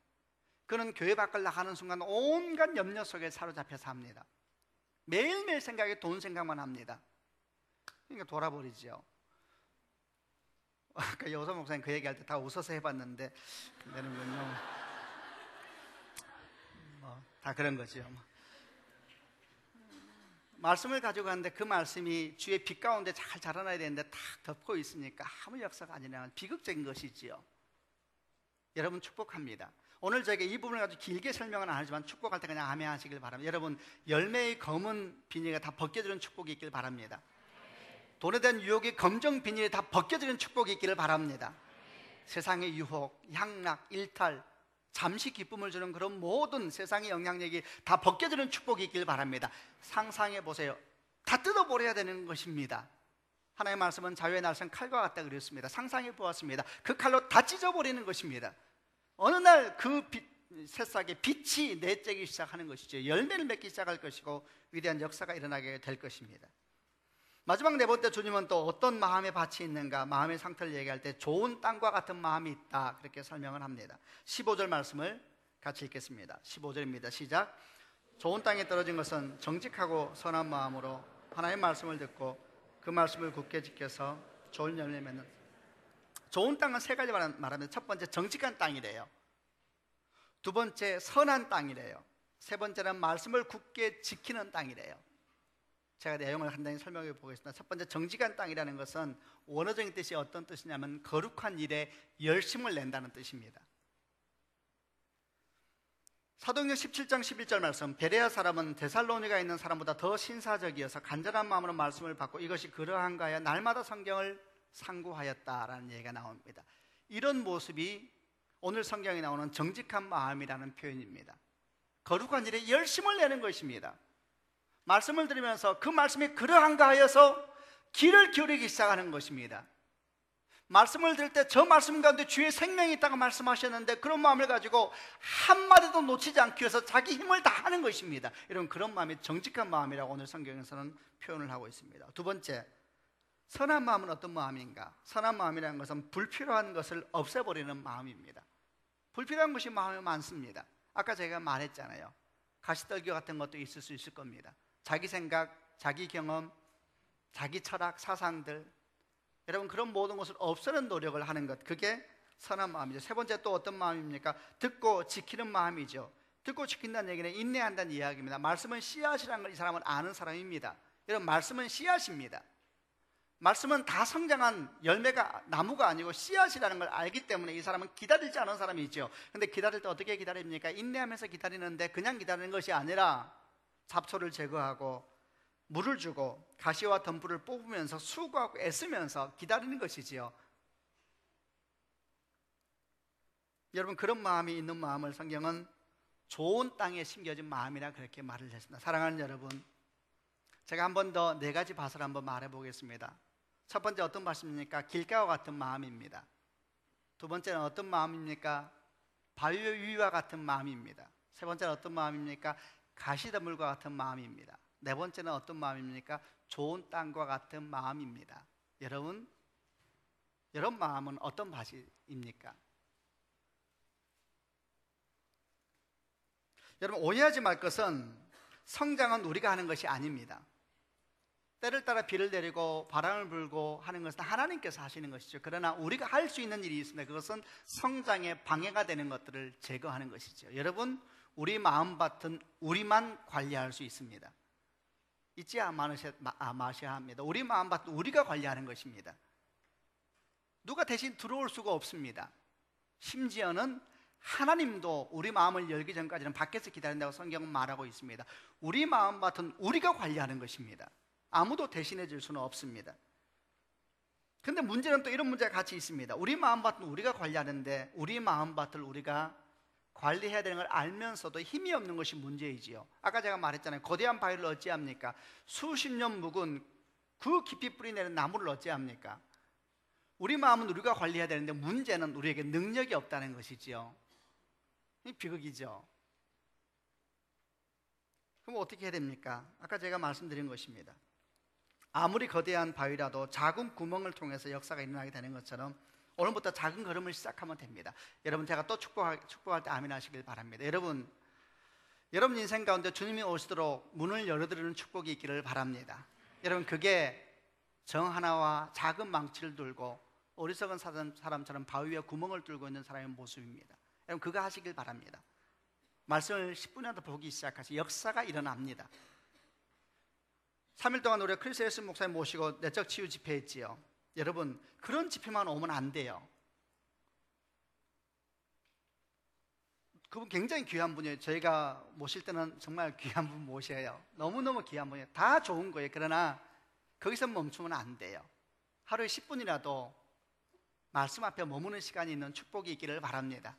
Speaker 2: 그는 교회 밖을 나가는 순간 온갖 염려 속에 사로잡혀 삽니다. 매일매일 생각에 돈 생각만 합니다. 그러니까 돌아버리죠. 아까 여호사 목사님 그 얘기할 때 다 웃어서 해봤는데 되는군요. 다 그런 거죠. 말씀을 가지고 갔는데 그 말씀이 주의 빛 가운데 잘 자라나야 되는데 탁 덮고 있으니까 아무 역사가 아니라 비극적인 것이지요. 여러분 축복합니다. 오늘 저에게 이 부분을 가지고 길게 설명은 안 하지만 축복할 때 그냥 아멘 하시길 바랍니다. 여러분 열매의 검은 비닐이 다 벗겨지는 축복이 있길 바랍니다. 돈에 대한 유혹이 검정 비닐이 다 벗겨지는 축복이 있기를 바랍니다. 세상의 유혹, 향락, 일탈, 잠시 기쁨을 주는 그런 모든 세상의 영향력이 다 벗겨지는 축복이 있길 바랍니다. 상상해 보세요. 다 뜯어버려야 되는 것입니다. 하나님의 말씀은 자유의 날선 칼과 같다 그랬습니다. 상상해 보았습니다. 그 칼로 다 찢어버리는 것입니다. 어느 날 그 새싹에 빛이 내쬐기 시작하는 것이죠. 열매를 맺기 시작할 것이고 위대한 역사가 일어나게 될 것입니다. 마지막 네 번째, 주님은 또 어떤 마음의 밭이 있는가, 마음의 상태를 얘기할 때 좋은 땅과 같은 마음이 있다, 그렇게 설명을 합니다. 15절 말씀을 같이 읽겠습니다. 15절입니다. 시작. 좋은 땅에 떨어진 것은 정직하고 선한 마음으로 하나님의 말씀을 듣고 그 말씀을 굳게 지켜서 좋은 열매 맺는. 좋은 땅은 세 가지 말합니다. 첫 번째 정직한 땅이래요. 두 번째 선한 땅이래요. 세 번째는 말씀을 굳게 지키는 땅이래요. 제가 내용을 간단히 설명해 보겠습니다. 첫 번째 정직한 땅이라는 것은 원어적인 뜻이 어떤 뜻이냐면 거룩한 일에 열심을 낸다는 뜻입니다. 사도행전 17장 11절 말씀, 베레아 사람은 데살로니가 있는 사람보다 더 신사적이어서 간절한 마음으로 말씀을 받고 이것이 그러한가 하여 날마다 성경을 상고하였다라는 얘기가 나옵니다. 이런 모습이 오늘 성경에 나오는 정직한 마음이라는 표현입니다. 거룩한 일에 열심을 내는 것입니다. 말씀을 들으면서 그 말씀이 그러한가 하여서 귀를 기울이기 시작하는 것입니다. 말씀을 들을 때 저 말씀 가운데 주의 생명이 있다고 말씀하셨는데 그런 마음을 가지고 한마디도 놓치지 않기 위해서 자기 힘을 다하는 것입니다. 이런 그런 마음이 정직한 마음이라고 오늘 성경에서는 표현을 하고 있습니다. 두 번째, 선한 마음은 어떤 마음인가? 선한 마음이라는 것은 불필요한 것을 없애버리는 마음입니다. 불필요한 것이 마음에 많습니다. 아까 제가 말했잖아요. 가시떨기 같은 것도 있을 수 있을 겁니다. 자기 생각, 자기 경험, 자기 철학, 사상들, 여러분 그런 모든 것을 없애는 노력을 하는 것, 그게 선한 마음이죠. 세 번째 또 어떤 마음입니까? 듣고 지키는 마음이죠. 듣고 지킨다는 얘기는 인내한다는 이야기입니다. 말씀은 씨앗이라는 걸 이 사람은 아는 사람입니다. 여러분 말씀은 씨앗입니다. 말씀은 다 성장한 열매가 나무가 아니고 씨앗이라는 걸 알기 때문에 이 사람은 기다리지 않은 사람이 있죠. 근데 기다릴 때 어떻게 기다립니까? 인내하면서 기다리는데 그냥 기다리는 것이 아니라 잡초를 제거하고 물을 주고 가시와 덤불을 뽑으면서 수고하고 애쓰면서 기다리는 것이지요. 여러분 그런 마음이 있는 마음을 성경은 좋은 땅에 심겨진 마음이라 그렇게 말을 했습니다. 사랑하는 여러분, 제가 한 번 더 네 가지 밭을 한번 말해 보겠습니다. 첫 번째 어떤 밭입니까? 길가와 같은 마음입니다. 두 번째는 어떤 마음입니까? 바위 위와 같은 마음입니다. 세 번째는 어떤 마음입니까? 가시덤불과 같은 마음입니다. 네 번째는 어떤 마음입니까? 좋은 땅과 같은 마음입니다. 여러분 마음은 어떤 밭입니까? 여러분 오해하지 말 것은 성장은 우리가 하는 것이 아닙니다. 때를 따라 비를 내리고 바람을 불고 하는 것은 하나님께서 하시는 것이죠. 그러나 우리가 할 수 있는 일이 있습니다. 그것은 성장에 방해가 되는 것들을 제거하는 것이죠. 여러분 우리 마음밭은 우리만 관리할 수 있습니다. 잊지 마셔야 합니다. 우리 마음밭은 우리가 관리하는 것입니다. 누가 대신 들어올 수가 없습니다. 심지어는 하나님도 우리 마음을 열기 전까지는 밖에서 기다린다고 성경은 말하고 있습니다. 우리 마음밭은 우리가 관리하는 것입니다. 아무도 대신해 줄 수는 없습니다. 근데 문제는 또 이런 문제가 같이 있습니다. 우리 마음밭은 우리가 관리하는데 우리 마음밭을 우리가 관리해야 되는 걸 알면서도 힘이 없는 것이 문제이지요. 아까 제가 말했잖아요. 거대한 바위를 어찌합니까? 수십 년 묵은 그 깊이 뿌리내는 나무를 어찌합니까? 우리 마음은 우리가 관리해야 되는데 문제는 우리에게 능력이 없다는 것이지요. 이 비극이죠. 그럼 어떻게 해야 됩니까? 아까 제가 말씀드린 것입니다. 아무리 거대한 바위라도 작은 구멍을 통해서 역사가 일어나게 되는 것처럼 오늘부터 작은 걸음을 시작하면 됩니다. 여러분, 제가 또 축복할 때 아멘 하시길 바랍니다. 여러분 인생 가운데 주님이 오시도록 문을 열어드리는 축복이 있기를 바랍니다. 여러분, 그게 정 하나와 작은 망치를 들고 어리석은 사람처럼 바위 위에 구멍을 뚫고 있는 사람의 모습입니다. 여러분, 그거 하시길 바랍니다. 말씀을 10분이라도 보기 시작하시 역사가 일어납니다. 3일 동안 우리가 크리스 예수 목사님 모시고 내적 치유 집회 했지요. 여러분, 그런 집회만 오면 안 돼요. 그분 굉장히 귀한 분이에요. 저희가 모실 때는 정말 귀한 분 모셔요. 너무너무 귀한 분이에요. 다 좋은 거예요. 그러나 거기서 멈추면 안 돼요. 하루에 10분이라도 말씀 앞에 머무는 시간이 있는 축복이 있기를 바랍니다.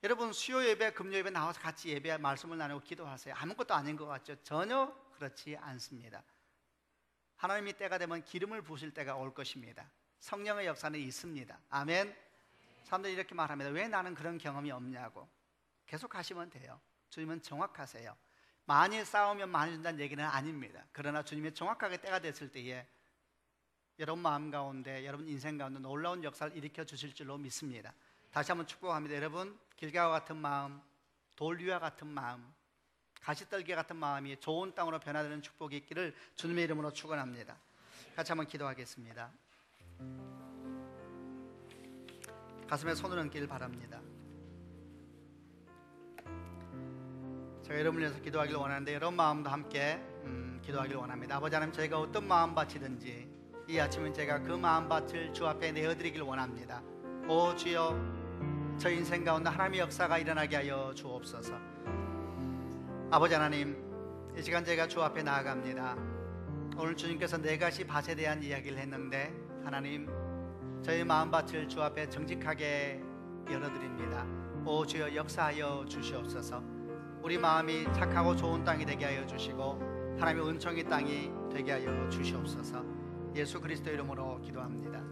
Speaker 2: 여러분, 수요 예배, 금요 예배 나와서 같이 예배 말씀을 나누고 기도하세요. 아무것도 아닌 것 같죠? 전혀 그렇지 않습니다. 하나님이 때가 되면 기름을 부으실 때가 올 것입니다. 성령의 역사는 있습니다. 아멘. 사람들이 이렇게 말합니다. 왜 나는 그런 경험이 없냐고. 계속 하시면 돼요. 주님은 정확하세요. 많이 싸우면 많이 준다는 얘기는 아닙니다. 그러나 주님이 정확하게 때가 됐을 때에 여러분 마음 가운데, 여러분 인생 가운데 놀라운 역사를 일으켜 주실 줄로 믿습니다. 다시 한번 축복합니다. 여러분, 길가와 같은 마음, 돌 위와 같은 마음, 가시떨기 같은 마음이 좋은 땅으로 변화되는 축복이 있기를 주님의 이름으로 축원합니다. 같이 한번 기도하겠습니다. 가슴에 손을 얹기를 바랍니다. 제가 여러분을 위해서 기도하기를 원하는데 여러분 마음도 함께 기도하기를 원합니다. 아버지 하나님, 저희가 어떤 마음밭이든지 이 아침은 제가 그 마음밭을 주 앞에 내어드리길 원합니다. 오 주여, 저 인생 가운데 하나님의 역사가 일어나게 하여 주옵소서. 아버지 하나님, 이 시간 제가 주 앞에 나아갑니다. 오늘 주님께서 네 가지 밭에 대한 이야기를 했는데 하나님, 저희 마음밭을 주 앞에 정직하게 열어드립니다. 오 주여, 역사하여 주시옵소서. 우리 마음이 착하고 좋은 땅이 되게 하여 주시고 하나님의 은총의 땅이 되게 하여 주시옵소서. 예수 그리스도 이름으로 기도합니다.